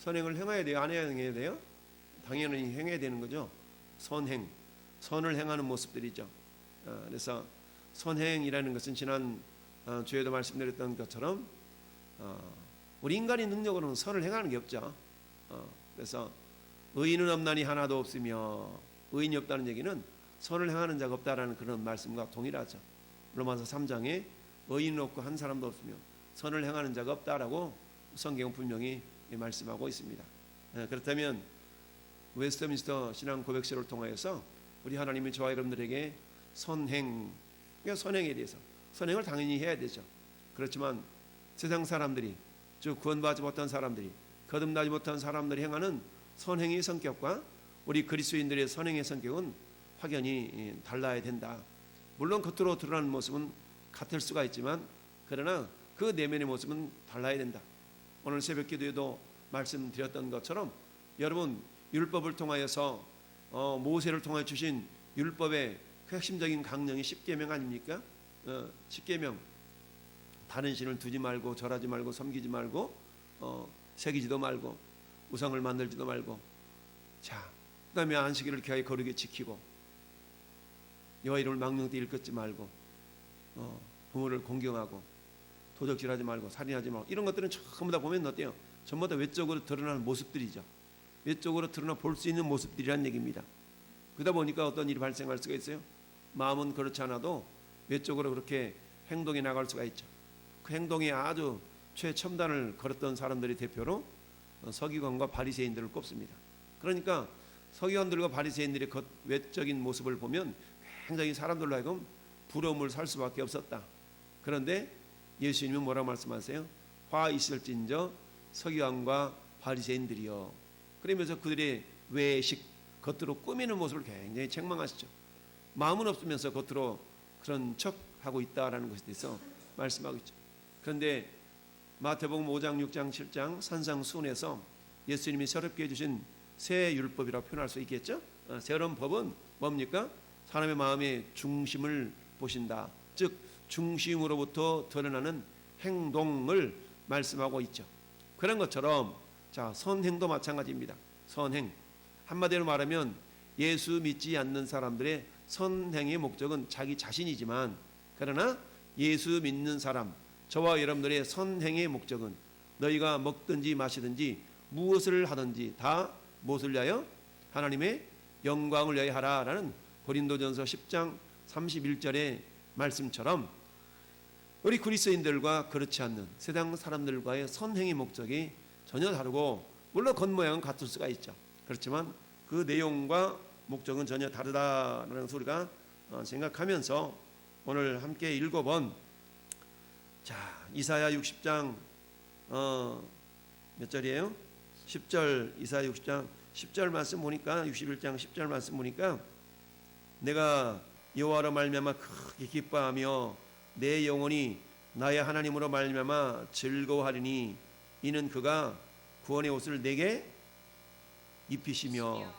선행을 행해야 돼요? 안 행해야 돼요? 당연히 행해야 되는 거죠. 선행, 선을 행하는 모습들이죠. 그래서 선행이라는 것은 지난 주에도 말씀드렸던 것처럼 우리 인간의 능력으로는 선을 행하는 게 없죠. 그래서 의인은 없나니 하나도 없으며, 의인이 없다는 얘기는 선을 행하는 자가 없다라는 그런 말씀과 동일하죠. 로마서 3장에 의인은 없고 한 사람도 없으며 선을 행하는 자가 없다라고 성경은 분명히 말씀하고 있습니다. 그렇다면 웨스트민스터 신앙 고백서를 통하여서 우리 하나님이 저와 여러분들에게 선행, 그러니까 선행에 대해서, 선행을 당연히 해야 되죠. 그렇지만 세상 사람들이, 즉 구원받지 못한 사람들이, 거듭나지 못한 사람들이 행하는 선행의 성격과 우리 그리스도인들의 선행의 성격은 확연히 달라야 된다. 물론 겉으로 드러나는 모습은 같을 수가 있지만 그러나 그 내면의 모습은 달라야 된다. 오늘 새벽 기도에도 말씀드렸던 것처럼 여러분, 율법을 통하여서 모세를 통해 주신 율법의 그 핵심적인 강령이 10계명 아닙니까? 10계명, 다른 신을 두지 말고, 절하지 말고, 섬기지 말고, 새기지도 말고, 우상을 만들지도 말고, 자, 그 다음에 안식일을 귀하게 거룩히 지키고, 여호와 이름을 망령되이 일컫지 말고, 부모를 공경하고, 도적질하지 말고, 살인하지 말고, 이런 것들은 전부 다 보면 어때요? 전부 다 외적으로 드러나는 모습들이죠. 외적으로 드러나 볼 수 있는 모습들이란 얘기입니다. 그러다 보니까 어떤 일이 발생할 수가 있어요. 마음은 그렇지 않아도 외적으로 그렇게 행동에 나갈 수가 있죠. 그 행동에 아주 최첨단을 걸었던 사람들의 대표로 서기관과 바리새인들을 꼽습니다. 그러니까 서기관들과 바리새인들의 외적인 모습을 보면 굉장히 사람들로 하여금 부러움을 살 수밖에 없었다. 그런데 예수님은 뭐라고 말씀하세요? 화 있을진저 서기관과 바리새인들이여. 그러면서 그들의 외식, 겉으로 꾸미는 모습을 굉장히 책망하시죠. 마음은 없으면서 겉으로 그런 척하고 있다라는 것에 대해서 말씀하고 있죠. 그런데 마태복음 5장, 6장, 7장 산상수훈에서 예수님이 새롭게 해주신 새 율법이라고 표현할 수 있겠죠. 새로운 법은 뭡니까? 사람의 마음의 중심을 보신다. 즉 중심으로부터 드러나는 행동을 말씀하고 있죠. 그런 것처럼 자, 선행도 마찬가지입니다. 선행, 한마디로 말하면 예수 믿지 않는 사람들의 선행의 목적은 자기 자신이지만, 그러나 예수 믿는 사람, 저와 여러분들의 선행의 목적은 너희가 먹든지 마시든지 무엇을 하든지 다 무엇을 위하여? 하나님의 영광을 위하여 하라라는 고린도전서 10장 31절의 말씀처럼 우리 그리스도인들과 그렇지 않는 세상 사람들과의 선행의 목적이 전혀 다르고, 물론 겉모양은 같을 수가 있죠. 그렇지만 그 내용과 목적은 전혀 다르다라는 소리가 생각하면서 오늘 함께 읽어본, 자, 이사야 60장 몇 절이에요? 10절, 이사야 60장 10절 말씀 보니까, 61장 10절 말씀 보니까 내가 여호와로 말미암아 크게 기뻐하며 내 영혼이 나의 하나님으로 말미암아 즐거워하리니 이는 그가 구원의 옷을 내게 입히시며.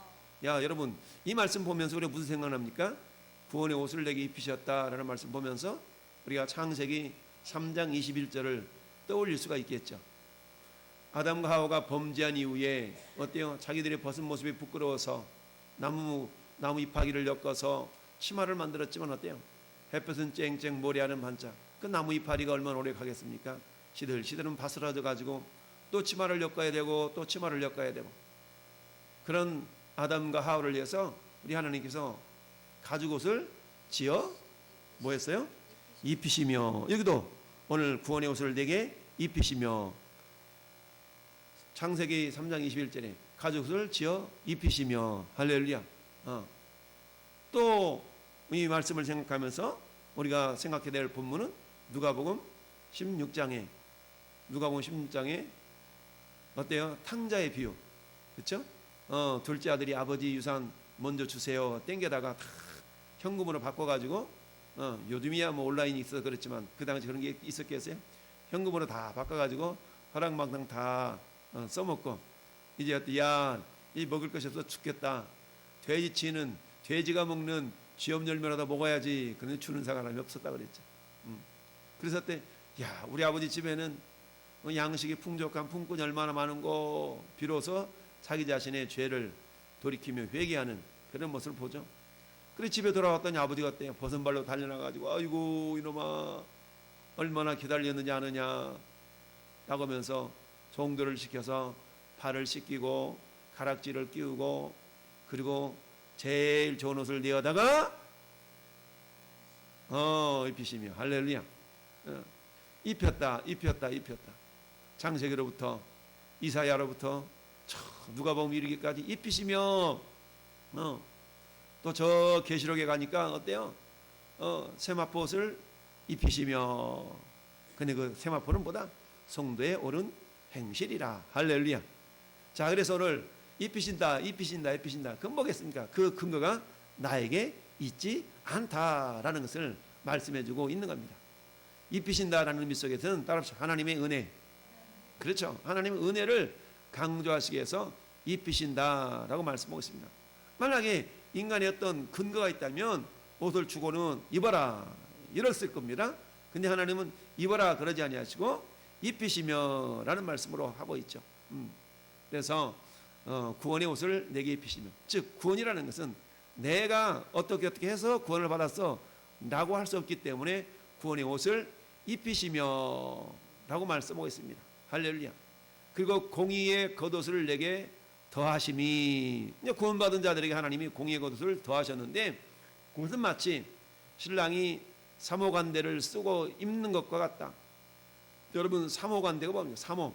야, 여러분, 이 말씀 보면서 우리가 무슨 생각납니까? 구원의 옷을 내게 입히셨다라는 말씀 보면서 우리가 창세기 3장 21절을 떠올릴 수가 있겠죠. 아담과 하와가 범죄한 이후에 어때요? 자기들의 벗은 모습이 부끄러워서 나무 이파기를 엮어서 치마를 만들었지만 어때요? 햇볕은 쨍쨍, 모래하는 반짝. 그 나무 이파리가 얼마나 오래 가겠습니까? 시들시들은 바스라져 가지고 또 치마를 엮어야 되고 또 치마를 엮어야 되고, 그런 아담과 하와를 위해서 우리 하나님께서 가죽옷을 지어 뭐 했어요? 입히시며. 여기도 오늘 구원의 옷을 내게 입히시며, 창세기 3장 21절에 가죽옷을 지어 입히시며. 할렐루야. 또 이 말씀을 생각하면서 우리가 생각해야 될 본문은 누가복음 16장에 어때요? 탕자의 비유, 그렇죠? 둘째 아들이 아버지 유산 먼저 주세요 땡겨다가 다 현금으로 바꿔가지고, 요즘이야 뭐 온라인이 있어서 그렇지만 그 당시 그런 게 있었겠어요? 현금으로 다 바꿔가지고 허랑방탕 다 써먹고, 이제 어때? 야, 이 먹을 것이 없어 죽겠다. 돼지치는, 돼지가 먹는 쥐염열매라도 먹어야지. 그런데 주는 사람이 없었다 그랬죠. 그래서 그때 야, 우리 아버지 집에는 양식이 풍족한 품꾼이 얼마나 많은고 비로소 자기 자신의 죄를 돌이키며 회개하는 그런 모습을 보죠. 그래 집에 돌아왔더니 아버지가 어때요? 벗은 발로 달려나가지고 아이고 이놈아 얼마나 기다렸느냐 하느냐 라고 하면서 종들을 시켜서 발을 씻기고 가락지를 끼우고 그리고 제일 좋은 옷을 내어다가 입히시며 할렐루야. 입혔다. 창세기로부터 이사야로부터 누가복음 이르기까지 입히시며 또 저 계시록에 가니까 어때요? 세마포옷을 입히시며 근데 그 세마포는 뭐다? 성도의 옳은 행실이라. 할렐루야. 자, 그래서 오늘 입히신다. 그건 뭐겠습니까? 그 근거가 나에게 있지 않다라는 것을 말씀해주고 있는 겁니다. 입히신다라는 의미 속에서는 따라서 하나님의 은혜, 그렇죠? 하나님의 은혜를 강조하시기 위해서 입히신다라고 말씀하고 있습니다. 만약에 인간의 어떤 근거가 있다면 옷을 주고는 입어라 이랬을 겁니다. 근데 하나님은 입어라 그러지 아니하시고 입히시며라는 말씀으로 하고 있죠. 그래서 구원의 옷을 내게 입히시며, 즉 구원이라는 것은 내가 어떻게 해서 구원을 받았어 라고 할 수 없기 때문에 구원의 옷을 입히시며 라고 말씀하고 있습니다. 할렐루야. 그리고 공의의 겉옷을 내게 더하심이, 구원받은 자들에게 하나님이 공의의 겉옷을 더하셨는데 그것은 마치 신랑이 사모관대를 쓰고 입는 것과 같다. 여러분 사모관대가 뭡니까? 사모,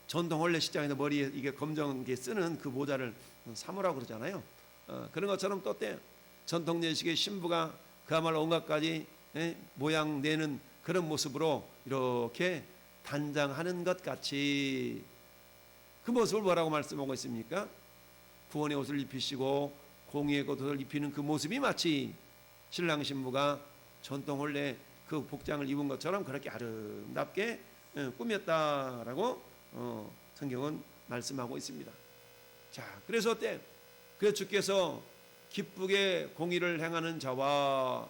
전통 원래 시장에서 머리에 이게 검정 게 쓰는 그 모자를 사모라고 그러잖아요. 그런 것처럼 또 때 전통 예식의 신부가 그야말로 온갖 가지 모양 내는 그런 모습으로 이렇게 단장하는 것 같이 그 모습을 뭐라고 말씀하고 있습니까? 구원의 옷을 입히시고 공의의 겉옷을 입히는 그 모습이 마치 신랑 신부가 전통 원래 그 복장을 입은 것처럼 그렇게 아름답게 꾸몄다라고 성경은 말씀하고 있습니다. 자, 그래서 어때? 그래서 주께서 기쁘게 공의를 행하는 자와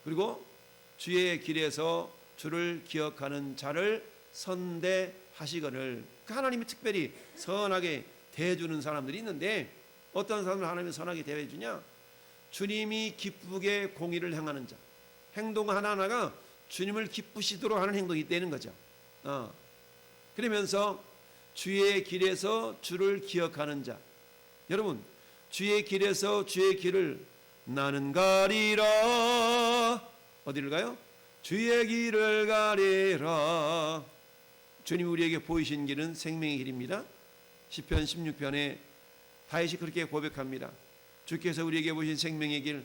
그리고 주의 길에서 주를 기억하는 자를 선대하시거늘. 하나님이 특별히 선하게 대해주는 사람들이 있는데 어떤 사람을 하나님이 선하게 대해주냐? 주님이 기쁘게 공의를 행하는 자, 행동 하나하나가 주님을 기쁘시도록 하는 행동이 되는 거죠. 그러면서 주의 길에서 주를 기억하는 자, 여러분 주의 길에서 주의 길을 나는 가리라. 어디를 가요? 주의 길을 가리라. 주님이 우리에게 보이신 길은 생명의 길입니다. 시편 16편에 다윗이 그렇게 고백합니다. 주께서 우리에게 보이신 생명의 길,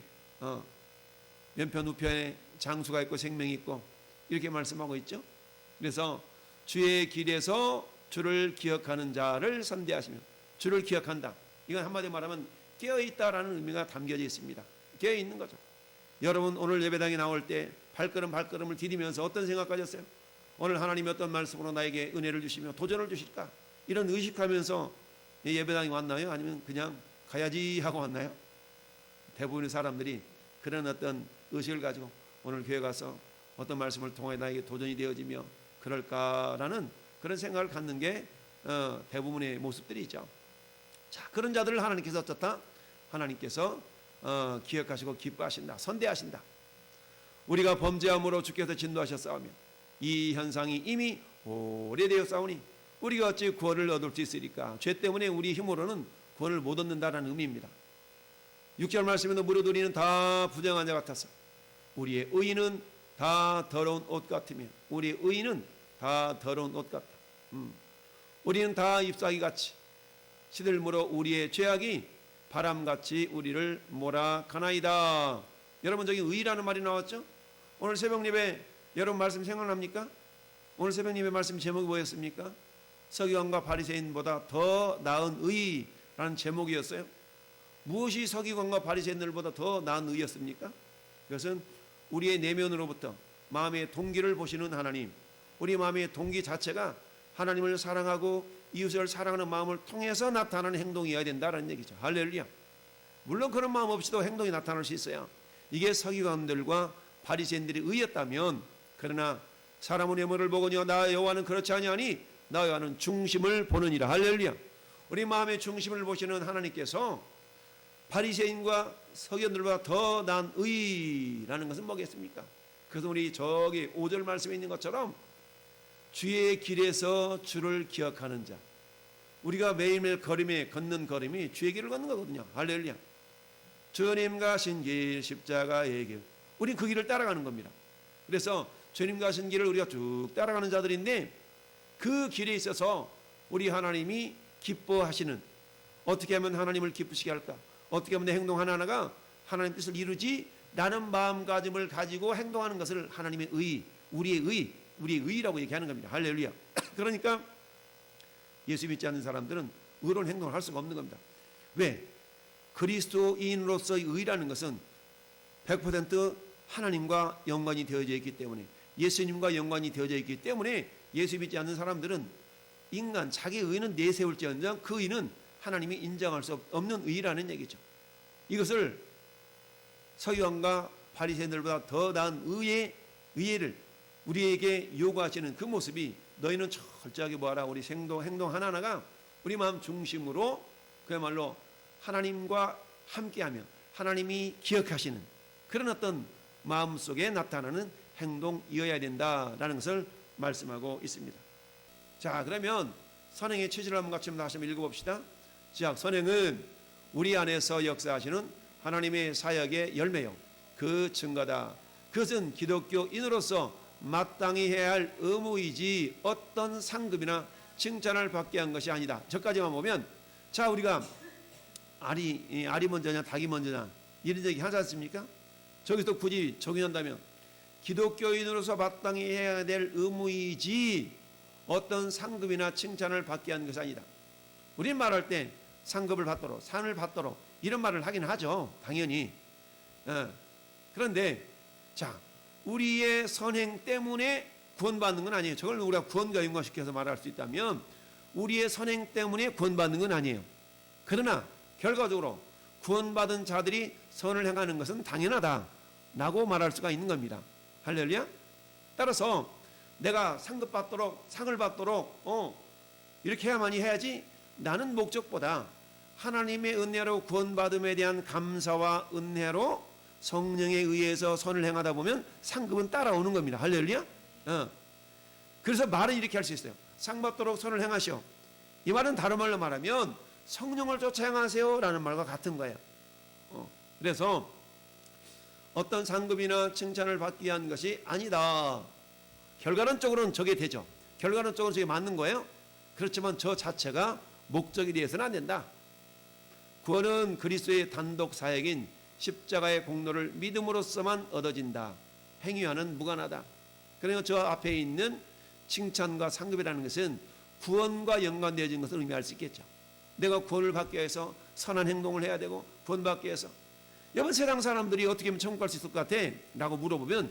왼편 우편에 장수가 있고 생명이 있고 이렇게 말씀하고 있죠. 그래서 주의 길에서 주를 기억하는 자를 선대하시며, 주를 기억한다, 이건 한마디로 말하면 깨어있다라는 의미가 담겨져 있습니다. 깨어있는 거죠. 여러분 오늘 예배당에 나올 때 발걸음을 디디면서 어떤 생각 가졌어요? 오늘 하나님이 어떤 말씀으로 나에게 은혜를 주시며 도전을 주실까? 이런 의식하면서 예배당에 왔나요? 아니면 그냥 가야지 하고 왔나요? 대부분의 사람들이 그런 어떤 의식을 가지고 오늘 교회 가서 어떤 말씀을 통해 나에게 도전이 되어지며 그럴까라는 그런 생각을 갖는 게 대부분의 모습들이죠. 자, 그런 자들을 하나님께서 어떻다? 하나님께서 기억하시고 기뻐하신다, 선대하신다. 우리가 범죄함으로 주께서 진노하셨사오며 이 현상이 이미 오래되었사오니 우리가 어찌 구원을 얻을 수 있으리까? 죄 때문에 우리 힘으로는 구원을 못 얻는다라는 의미입니다. 6절 말씀에도 무릇 우리는 다 부정한 자 같아서 우리의 의인은 다 더러운 옷 같으며, 우리의 의인은 다 더러운 옷 같다. 우리는 다 잎사귀 같이 시들물어 우리의 죄악이 바람같이 우리를 몰아가나이다. 여러분 저기 의라는 말이 나왔죠? 오늘 새벽 예배 여러분 말씀 생각납니까? 오늘 새벽 예배 말씀 제목이 뭐였습니까? 서기관과 바리새인보다 더 나은 의라는 제목이었어요. 무엇이 서기관과 바리새인들보다 더 나은 의였습니까? 그것은 우리의 내면으로부터 마음의 동기를 보시는 하나님, 우리 마음의 동기 자체가 하나님을 사랑하고 이웃을 사랑하는 마음을 통해서 나타나는 행동이어야 된다는 얘기죠. 할렐루야. 물론 그런 마음 없이도 행동이 나타날 수 있어요. 이게 서기관들과 바리새인들의 의였다면, 그러나 사람은 외모를 보거니와 나 여호와는 그렇지 아니하니 나 여호와는 중심을 보느니라. 할렐루야. 우리 마음의 중심을 보시는 하나님께서 바리새인과 서기관들보다 더 나은 의라는 것은 뭐겠습니까? 그래서 우리 저기 5절 말씀에 있는 것처럼 주의 길에서 주를 기억하는 자, 우리가 매일매일 걷는 걸음이 주의 길을 걷는 거거든요. 할렐루야. 주님 가신 길, 십자가의 길, 우린 그 길을 따라가는 겁니다. 그래서 주님 가신 길을 우리가 쭉 따라가는 자들인데, 그 길에 있어서 우리 하나님이 기뻐하시는, 어떻게 하면 하나님을 기쁘시게 할까, 어떻게 하면 내 행동 하나하나가 하나님 뜻을 이루지 라는 마음가짐을 가지고 행동하는 것을 하나님의 의, 우리의 의라고 얘기하는 겁니다. 할렐루야. 그러니까 예수 믿지 않는 사람들은 의로운 행동을 할 수가 없는 겁니다. 왜? 그리스도인으로서의 의라는 것은 100% 하나님과 연관이 되어져 있기 때문에, 예수님과 연관이 되어져 있기 때문에 예수 믿지 않는 사람들은 인간 자기 의는 내세울지언정 그 의는 하나님이 인정할 수 없는 의라는 얘기죠. 이것을 서기관과 바리새인들보다 더 나은 의를 우리에게 요구하시는 그 모습이, 너희는 철저하게 뭐하라, 우리 행동 하나하나가 우리 마음 중심으로 그야말로 하나님과 함께하며 하나님이 기억하시는 그런 어떤 마음속에 나타나는 행동이어야 된다라는 것을 말씀하고 있습니다. 자, 그러면 선행의 취지를 한번 같이 다시 한번 읽어봅시다. 자, 선행은 우리 안에서 역사하시는 하나님의 사역의 열매요, 그 증거다. 그것은 기독교인으로서 마땅히 해야 할 의무이지 어떤 상급이나 칭찬을 받게 한 것이 아니다. 저까지만 보면, 자, 우리가 알이 먼저냐 닭이 먼저냐 이런 얘기 하지 않습니까? 저기서 굳이 적용한다면 기독교인으로서 마땅히 해야 될 의무이지 어떤 상급이나 칭찬을 받게 한 것이 아니다. 우리는 말할 때 상급을 받도록, 상을 받도록 이런 말을 하긴 하죠, 당연히. 그런데 자, 우리의 선행 때문에 구원받는 건 아니에요. 저걸 우리가 구원과 연관시켜서 말할 수 있다면 우리의 선행 때문에 구원받는 건 아니에요. 그러나 결과적으로 구원받은 자들이 선을 행하는 것은 당연하다라고 말할 수가 있는 겁니다. 할렐루야. 따라서 내가 상을 받도록 이렇게 해야만이 해야지, 나는 목적보다 하나님의 은혜로 구원받음에 대한 감사와 은혜로 성령에 의해서 선을 행하다 보면 상급은 따라오는 겁니다. 할렐루야. 그래서 말은 이렇게 할 수 있어요. 상 받도록 선을 행하시오. 이 말은 다른 말로 말하면 성령을 쫓아 행하세요 라는 말과 같은 거예요. 그래서 어떤 상급이나 칭찬을 받기 위한 것이 아니다. 결과론적으로는 저게 되죠. 결과론적으로 저게 맞는 거예요. 그렇지만 저 자체가 목적이 되어서는 안 된다. 구원은 그리스도의 단독 사역인 십자가의 공로를 믿음으로써만 얻어진다. 행위와는 무관하다. 그러니까 저 앞에 있는 칭찬과 상급이라는 것은 구원과 연관되어진 것을 의미할 수 있겠죠. 내가 구원을 받기 위해서 선한 행동을 해야 되고, 구원받기 위해서 여러분 세상 사람들이 어떻게 하면 천국 갈 수 있을 것 같아? 라고 물어보면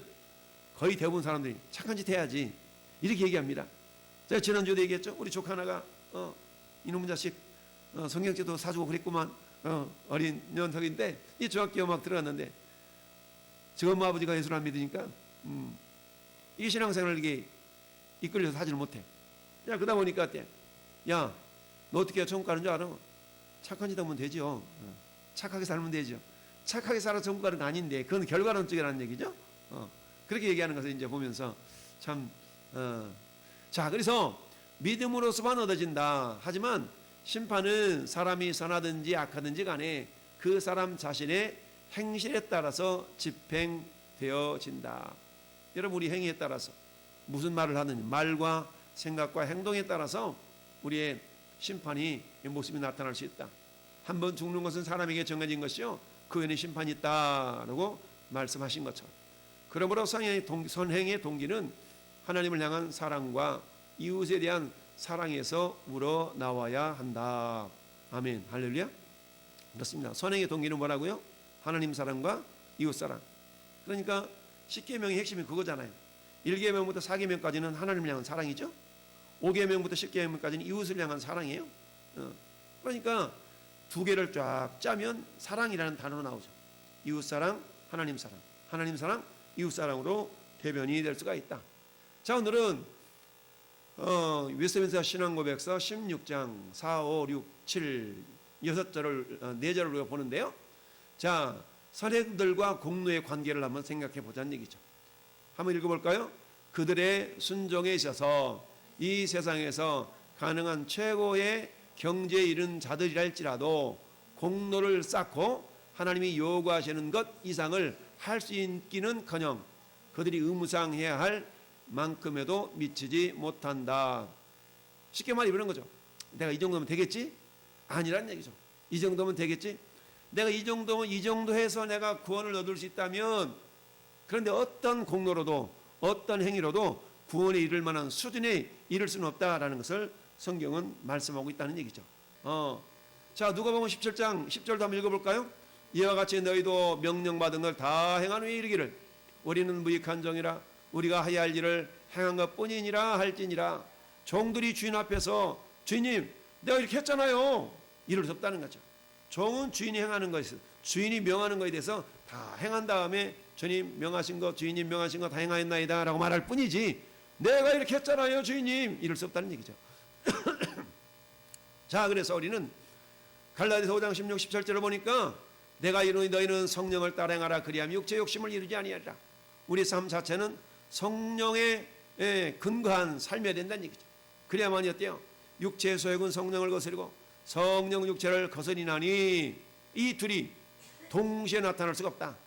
거의 대부분 사람들이 착한 짓 해야지 이렇게 얘기합니다. 제가 지난주에도 얘기했죠. 우리 조카 하나가 이놈의 자식 성경책도 사주고 그랬구만. 어린 녀석인데 이 중학교 막 들어갔는데 저 엄마 아버지가 예수를 안 믿으니까 이 신앙생활을 이게 이끌려서 하지를 못해. 야, 그러다 보니까 어때? 야, 너 어떻게 천국 가는 줄 알아? 착한 짓 하면 되죠. 착하게 살면 되죠. 착하게 살아 천국 가는 거 아닌데 그건 결과론적이라는 얘기죠. 그렇게 얘기하는 것을 이제 보면서 참 자, 그래서 믿음으로서만 얻어진다. 하지만 심판은 사람이 선하든지 악하든지 간에 그 사람 자신의 행실에 따라서 집행되어진다. 여러분, 우리 행위에 따라서 무슨 말을 하느냐, 말과 생각과 행동에 따라서 우리의 심판이 모습이 나타날 수 있다. 한 번 죽는 것은 사람에게 정해진 것이요, 그 외에는 심판이 있다라고 말씀하신 것처럼, 그러므로 선행의 동기는 하나님을 향한 사랑과 이웃에 대한 사랑에서 우러나와야 한다. 아멘. 할렐루야. 그렇습니다. 선행의 동기는 뭐라고요? 하나님 사랑과 이웃 사랑. 그러니까 10계명의 핵심이 그거잖아요. 1계명부터 4계명까지는 하나님을 향한 사랑이죠. 5계명부터 10계명까지는 이웃을 향한 사랑이에요. 그러니까 두 개를 쫙 짜면 사랑이라는 단어로 나오죠. 이웃 사랑, 하나님 사랑, 하나님 사랑, 이웃 사랑으로 대변이 될 수가 있다. 자, 오늘은 웨스트민스터 신앙고백서 16장 4, 5, 6, 7 6절을 4절을 우리가 보는데요. 자, 선행들과 공로의 관계를 한번 생각해 보자는 얘기죠. 한번 읽어볼까요? 그들의 순종에 있어서 이 세상에서 가능한 최고의 경지에 이른 자들이랄지라도 공로를 쌓고 하나님이 요구하시는 것 이상을 할 수 있기는커녕 그들이 의무상해야 할 만큼에도 미치지 못한다. 쉽게 말해 이런 거죠. 내가 이 정도면 되겠지? 아니란 얘기죠. 이 정도면 되겠지? 내가 이 정도면 이 정도 해서 내가 구원을 얻을 수 있다면, 그런데 어떤 공로로도 어떤 행위로도 구원에 이를 만한 수준에 이를 수는 없다라는 것을 성경은 말씀하고 있다는 얘기죠. 자, 누가복음 17장 10절도 한번 읽어볼까요? 이와 같이 너희도 명령받은 걸 다 행한 후에 이르기를 우리는 무익한 종이라 우리가 하야 할 일을 행한 것뿐이니라 할지니라. 종들이 주인 앞에서 주인님 내가 이렇게 했잖아요 이럴 수 없다는 거죠. 종은 주인이 행하는 것에 주인이 명하는 것에 대해서 다 행한 다음에 주님 명하신 것 주인님 명하신 것 다 행하였나이다 라고 말할 뿐이지 내가 이렇게 했잖아요 주인님 이럴 수 없다는 얘기죠. 자, 그래서 우리는 갈라디아서 5장 16, 17절을 보니까 내가 이르노니 너희는 성령을 따라 행하라 그리하면 육체 욕심을 이루지 아니하리라. 우리 삶 자체는 성령에 근거한 삶이어야 된다는 얘기죠. 그래야만이 어때요? 육체의 소욕은 성령을 거스리고 성령은 육체를 거스리나니 이 둘이 동시에 나타날 수가 없다.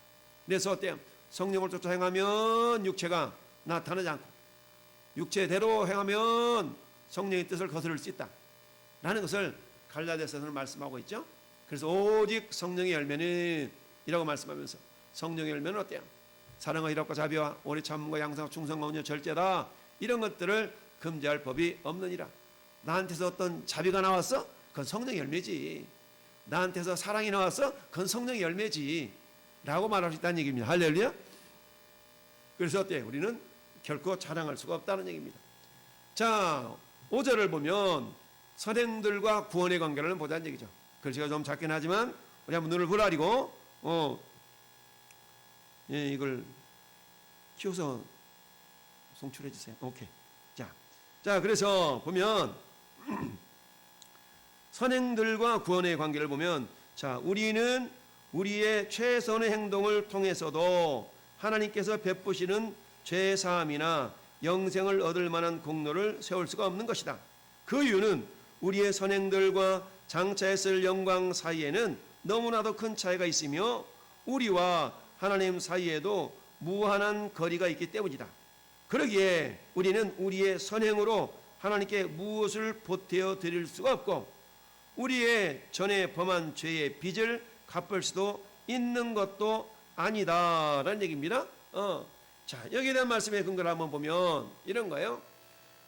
그래서 어때요? 성령을 쫓아 행하면 육체가 나타나지 않고 육체대로 행하면 성령의 뜻을 거스를 수 있다 라는 것을 갈라디아서는 말씀하고 있죠. 그래서 오직 성령의 열매는 이라고 말씀하면서 성령의 열매는 어때요? 사랑과 희락과 자비와 오래 참음과 양성과 충성과 온유 절제다. 이런 것들을 금지할 법이 없느니라. 나한테서 어떤 자비가 나왔어? 그건 성령의 열매지. 나한테서 사랑이 나왔어? 그건 성령의 열매지 라고 말할 수 있다는 얘기입니다. 할렐루야. 그래서 어때요? 우리는 결코 자랑할 수가 없다는 얘기입니다. 자, 5절을 보면 선행들과 구원의 관계를 보자는 얘기죠. 글씨가 좀 작긴 하지만 우리 한번 눈을 부라리고 이걸 키워서 송출해 주세요. 오케이. 자, 그래서 보면 선행들과 구원의 관계를 보면 자, 우리는 우리의 최선의 행동을 통해서도 하나님께서 베푸시는 죄 사함이나 영생을 얻을 만한 공로를 세울 수가 없는 것이다. 그 이유는 우리의 선행들과 장차에 쓸 영광 사이에는 너무나도 큰 차이가 있으며 우리와 하나님 사이에도 무한한 거리가 있기 때문이다. 그러기에 우리는 우리의 선행으로 하나님께 무엇을 보태어 드릴 수가 없고 우리의 전에 범한 죄의 빚을 갚을 수도 있는 것도 아니다라는 얘기입니다. 자, 여기에 대한 말씀의 근거를 한번 보면 이런 거예요.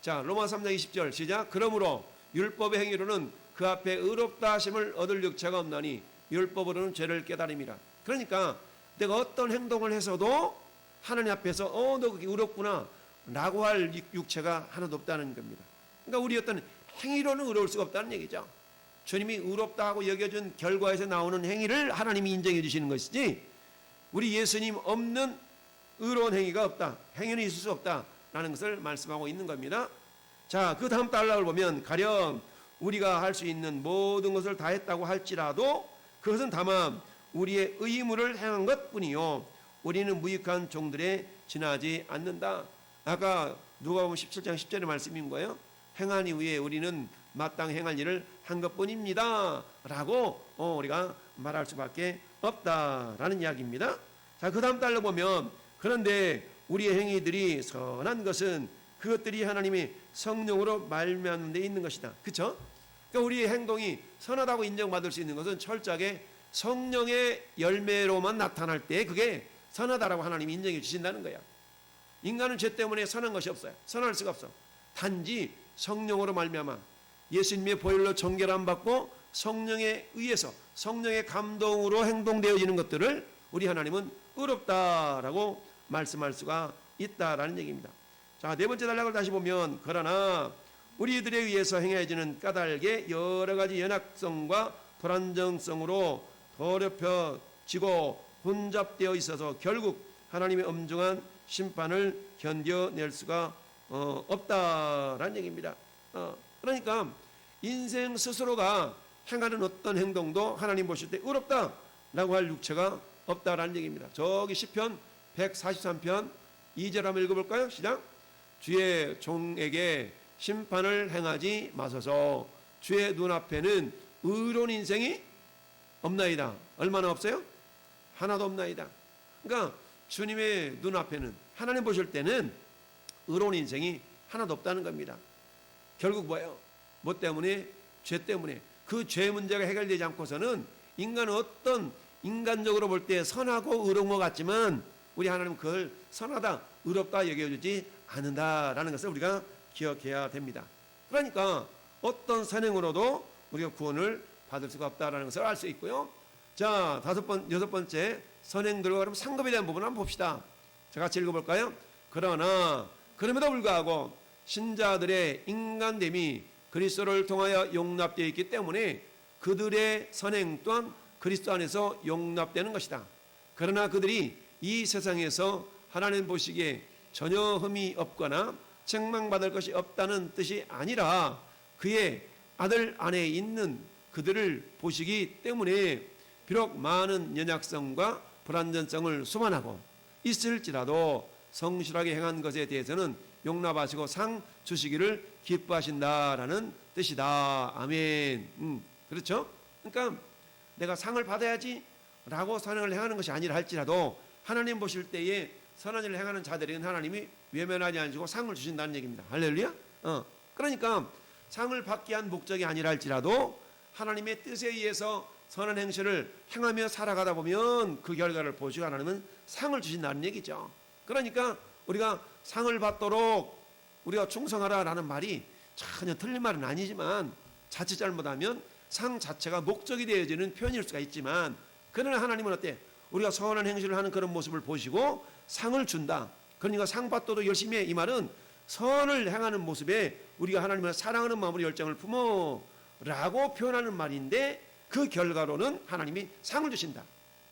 자, 로마서 3장 20절 시작. 그러므로 율법의 행위로는 그 앞에 의롭다 하심을 얻을 육체가 없나니 율법으로는 죄를 깨달음이라. 그러니까 내가 어떤 행동을 해서도 하나님 앞에서 너 그게 의롭구나 라고 할 육체가 하나도 없다는 겁니다. 그러니까 우리 어떤 행위로는 의로울 수가 없다는 얘기죠. 주님이 의롭다 하고 여겨준 결과에서 나오는 행위를 하나님이 인정해 주시는 것이지 우리 예수님 없는 의로운 행위가 없다. 행위는 있을 수 없다라는 것을 말씀하고 있는 겁니다. 자, 그 다음 단락을 보면 가령 우리가 할 수 있는 모든 것을 다 했다고 할지라도 그것은 다만 우리의 의무를 행한 것뿐이요 우리는 무익한 종들에 지나지 않는다. 아까 누가복음 17장 10절의 말씀인 거예요. 행한 이후에 우리는 마땅히 행할 일을 한 것뿐입니다 라고 우리가 말할 수밖에 없다라는 이야기입니다. 자, 그 다음 달로 보면 그런데 우리의 행위들이 선한 것은 그것들이 하나님이 성령으로 말미암는 데 있는 것이다. 그렇죠? 그러니까 우리의 행동이 선하다고 인정받을 수 있는 것은 철저하게 성령의 열매로만 나타날 때 그게 선하다라고 하나님이 인정해 주신다는 거야. 인간은 죄 때문에 선한 것이 없어요. 선할 수가 없어. 단지 성령으로 말미암아 예수님의 보혈로 정결함 받고 성령에 의해서 성령의 감동으로 행동되어지는 것들을 우리 하나님은 의롭다라고 말씀할 수가 있다라는 얘기입니다. 자, 네 번째 단락을 다시 보면 그러나 우리들에 의해서 행해지는 까닭의 여러 가지 연약성과 불안정성으로 더럽혀지고 혼잡되어 있어서 결국 하나님의 엄중한 심판을 견뎌낼 수가 없다라는 얘기입니다. 그러니까 인생 스스로가 행하는 어떤 행동도 하나님 보실 때 의롭다라고 할 육체가 없다라는 얘기입니다. 저기 시편 143편 2절 한번 읽어볼까요? 시작. 주의 종에게 심판을 행하지 마소서. 주의 눈앞에는 의로운 인생이 없나이다. 얼마나 없어요? 하나도 없나이다. 그러니까 주님의 눈앞에는, 하나님 보실 때는 의로운 인생이 하나도 없다는 겁니다. 결국 뭐예요? 뭐 때문에? 죄 때문에. 그 죄 문제가 해결되지 않고서는 인간은 어떤 인간적으로 볼 때 선하고 의로운 것 같지만 우리 하나님은 그걸 선하다, 의롭다 여겨주지 않는다라는 것을 우리가 기억해야 됩니다. 그러니까 어떤 선행으로도 우리가 구원을 받을 수가 없다라는 것을 알 수 있고요. 자, 여섯 번째 선행들과 그럼 상급에 대한 부분 한번 봅시다. 자, 같이 읽어볼까요? 그러나 그럼에도 불구하고 신자들의 인간됨이 그리스도를 통하여 용납되어 있기 때문에 그들의 선행 또한 그리스도 안에서 용납되는 것이다. 그러나 그들이 이 세상에서 하나님 보시기에 전혀 흠이 없거나 책망받을 것이 없다는 뜻이 아니라 그의 아들 안에 있는 그들을 보시기 때문에 비록 많은 연약성과 불완전성을 소만하고 있을지라도 성실하게 행한 것에 대해서는 용납하시고 상 주시기를 기뻐하신다라는 뜻이다. 아멘. 그렇죠? 그러니까 내가 상을 받아야지 라고 선행을 행하는 것이 아니라 할지라도 하나님 보실 때에 선한 일을 행하는 자들에게는 하나님이 외면하지 않으시고 상을 주신다는 얘기입니다. 할렐루야? 그러니까 상을 받기 위한 목적이 아니라 할지라도 하나님의 뜻에 의해서 선한 행실을 행하며 살아가다 보면 그 결과를 보시고 하나님은 상을 주신다는 얘기죠. 그러니까 우리가 상을 받도록 우리가 충성하라라는 말이 전혀 틀린 말은 아니지만 자칫 잘못하면 상 자체가 목적이 되어지는 표현일 수가 있지만 그러나 하나님은 어때? 우리가 선한 행실을 하는 그런 모습을 보시고 상을 준다. 그러니까 상 받도록 열심히 해. 이 말은 선을 행하는 모습에 우리가 하나님을 사랑하는 마음으로 열정을 품어라고 표현하는 말인데 그 결과로는 하나님이 상을 주신다.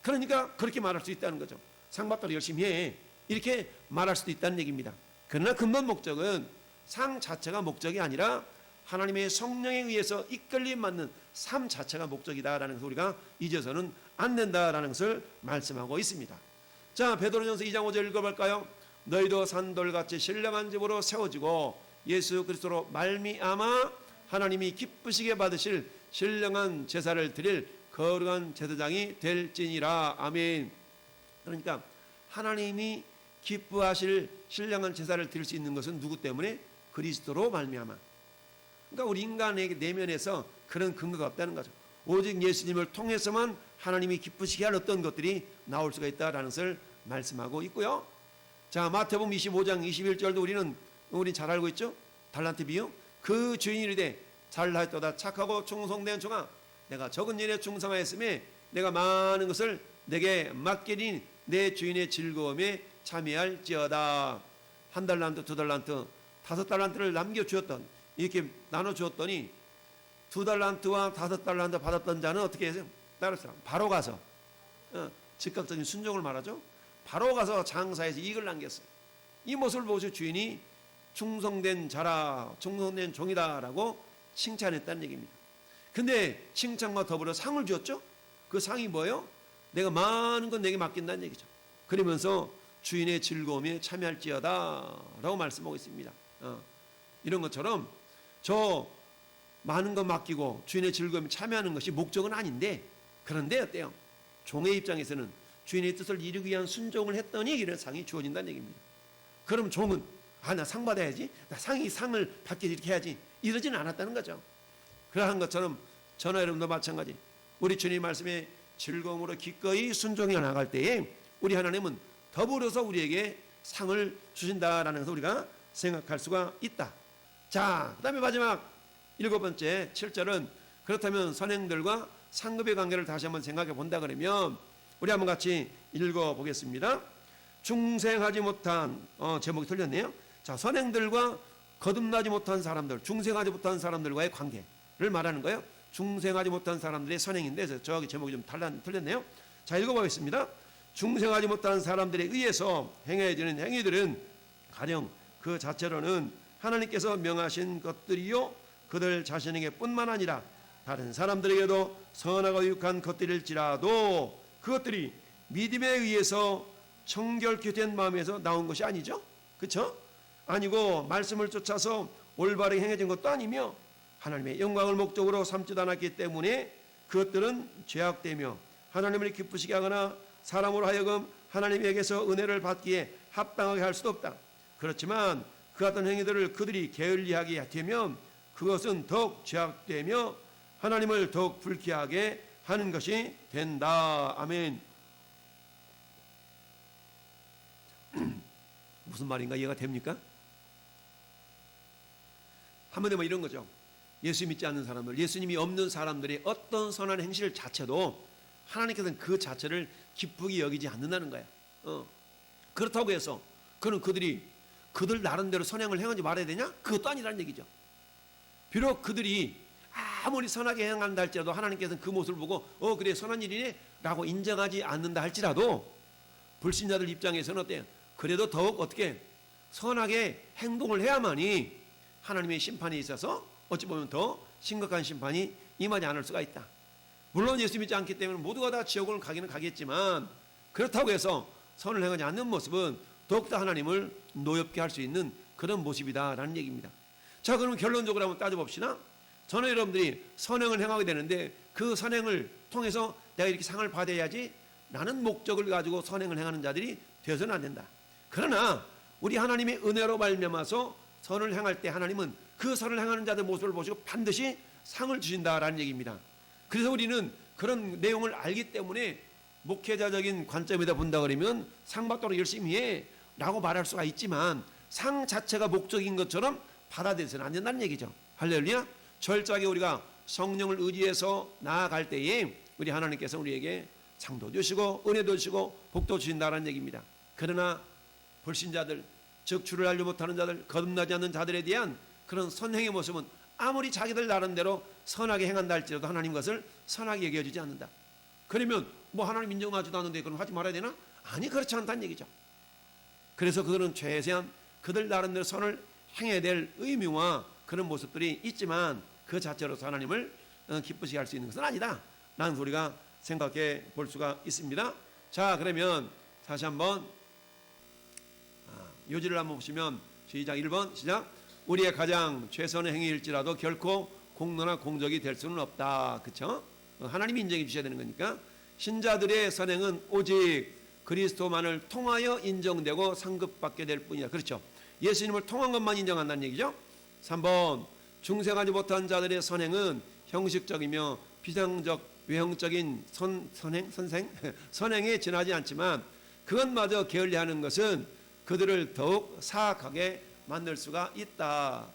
그러니까 그렇게 말할 수 있다는 거죠. 상 받도록 열심히 해. 이렇게 말할 수도 있다는 얘기입니다. 그러나 근본 목적은 상 자체가 목적이 아니라 하나님의 성령에 의해서 이끌림 받는 삶 자체가 목적이다라는 것을 우리가 잊어서는 안 된다라는 것을 말씀하고 있습니다. 자, 베드로전서 2장 5절 읽어볼까요? 너희도 산돌같이 신령한 집으로 세워지고 예수 그리스도로 말미암아 하나님이 기쁘시게 받으실 신령한 제사를 드릴 거룩한 제사장이 될지니라. 아멘. 그러니까 하나님이 기뻐하실 신령한 제사를 드릴 수 있는 것은 누구 때문에? 그리스도로 말미암아. 그러니까 우리 인간의 내면에서 그런 근거가 없다는 거죠. 오직 예수님을 통해서만 하나님이 기쁘시게 할 어떤 것들이 나올 수가 있다라는 것을 말씀하고 있고요. 자, 마태복음 25장 21절도 우리 잘 알고 있죠? 달란트 비유. 그 주인이 이르되 잘하였도다 착하고 충성된 종아, 내가 적은 일에 충성하였음에 내가 많은 것을 내게 맡기니 내 주인의 즐거움에 참여할지어다. 1달란트, 2달란트, 5달란트를 남겨주었던, 이렇게 나눠주었더니 2달란트와 5달란트 받았던 자는 어떻게 해서 따랐어요? 바로 가서 즉각적인 순종을 말하죠. 바로 가서 장사해서 이익을 남겼어요. 이 모습을 보시고 주인이 충성된 자라, 충성된 종이다라고 칭찬했다는 얘기입니다. 근데 칭찬과 더불어 상을 주었죠. 그 상이 뭐예요? 내가 많은 건 내게 맡긴다는 얘기죠. 그러면서 주인의 즐거움에 참여할지어다 라고 말씀하고 있습니다. 이런 것처럼 저 많은 거 맡기고 주인의 즐거움에 참여하는 것이 목적은 아닌데, 그런데 어때요? 종의 입장에서는 주인의 뜻을 이루기 위한 순종을 했더니 이런 상이 주어진다는 얘기입니다. 그럼 종은 나 상 받아야지, 나 상을 받게 이렇게 해야지, 이러지는 않았다는 거죠. 그러한 것처럼 저나 여러분도 마찬가지, 우리 주님 말씀에 즐거움으로 기꺼이 순종해 나갈 때에 우리 하나님은 더불어서 우리에게 상을 주신다라는 것을 우리가 생각할 수가 있다. 자, 그 다음에 마지막 7번째 7절은 그렇다면 선행들과 상급의 관계를 다시 한번 생각해 본다 그러면 우리 한번 같이 읽어보겠습니다. 중생하지 못한 제목이 틀렸네요. 자, 선행들과 거듭나지 못한 사람들, 중생하지 못한 사람들과의 관계를 말하는 거예요. 중생하지 못한 사람들의 선행인데 저기 제목이 좀 틀렸네요. 자, 읽어보겠습니다. 중생하지 못한 사람들에 의해서 행해지는 행위들은 가령 그 자체로는 하나님께서 명하신 것들이요 그들 자신에게 뿐만 아니라 다른 사람들에게도 선하고 유익한 것들일지라도 그것들이 믿음에 의해서 청결케 된 마음에서 나온 것이 아니죠. 그렇죠? 아니고 말씀을 쫓아서 올바르게 행해진 것도 아니며 하나님의 영광을 목적으로 삼지도 않았기 때문에 그것들은 죄악되며 하나님을 기쁘시게 하거나 사람으로 하여금 하나님에게서 은혜를 받기에 합당하게 할 수도 없다. 그렇지만 그 같은 행위들을 그들이 게을리하게 되면 그것은 더욱 죄악되며 하나님을 더욱 불쾌하게 하는 것이 된다. 아멘. 무슨 말인가 이해가 됩니까? 한마디로 뭐 이런 거죠. 예수 믿지 않는 사람들, 예수님이 없는 사람들의 어떤 선한 행실 자체도 하나님께서는 그 자체를 기쁘게 여기지 않는다는 거야. 그렇다고 해서 그는 그들이 그들 나름대로 선행을 행하지 말아야 되냐? 그것도 아니라는 얘기죠. 비록 그들이 아무리 선하게 행한다 할지라도 하나님께서는 그 모습을 보고 그래 선한 일이네 라고 인정하지 않는다 할지라도 불신자들 입장에서는 어때요? 그래도 더욱 어떻게 선하게 행동을 해야만이 하나님의 심판이 있어서 어찌 보면 더 심각한 심판이 임하지 않을 수가 있다. 물론 예수 믿지 않기 때문에 모두가 다 지옥을 가기는 가겠지만 그렇다고 해서 선을 행하지 않는 모습은 더욱더 하나님을 노엽게 할 수 있는 그런 모습이다라는 얘기입니다. 자, 그럼 결론적으로 한번 따져봅시다. 저는 여러분들이 선행을 행하게 되는데 그 선행을 통해서 내가 이렇게 상을 받아야지 라는 목적을 가지고 선행을 행하는 자들이 되어서는 안 된다. 그러나 우리 하나님의 은혜로 말미암아서 선을 행할 때 하나님은 그 선을 행하는 자들 모습을 보시고 반드시 상을 주신다라는 얘기입니다. 그래서 우리는 그런 내용을 알기 때문에 목회자적인 관점에다 본다 그러면 상 받도록 열심히 해 라고 말할 수가 있지만 상 자체가 목적인 것처럼 받아들여서는 안 된다는 얘기죠. 할렐루야. 철저하게 우리가 성령을 의지해서 나아갈 때에 우리 하나님께서 우리에게 상도 주시고 은혜도 주시고 복도 주신다는 얘기입니다. 그러나 불신자들, 즉 주를 알지 못하는 자들, 거듭나지 않는 자들에 대한 그런 선행의 모습은 아무리 자기들 나름대로 선하게 행한다 할지라도 하나님 것을 선하게 여겨주지 않는다. 그러면 뭐 하나님 인정하지도 않는데 그럼 하지 말아야 되나? 아니, 그렇지 않다는 얘기죠. 그래서 그들은 최대한 그들 나름대로 선을 행해야 될 의무와 그런 모습들이 있지만 그 자체로서 하나님을 기쁘시게 할 수 있는 것은 아니다 라는 우리가 생각해 볼 수가 있습니다. 자, 그러면 다시 한번 요지를 한번 보시면 시작. 1번 시작. 우리의 가장 최선의 행위일지라도 결코 공로나 공적이 될 수는 없다. 그렇죠? 하나님이 인정해 주셔야 되는 거니까. 신자들의 선행은 오직 그리스도만을 통하여 인정되고 상급받게 될 뿐이다. 그렇죠? 예수님을 통한 것만 인정한다는 얘기죠. 3번 중생하지 못한 자들의 선행은 형식적이며 비상적 외형적인 선행에 지나지 않지만 그것마저 게을리하는 것은 그들을 더욱 사악하게 만들 수가 있다.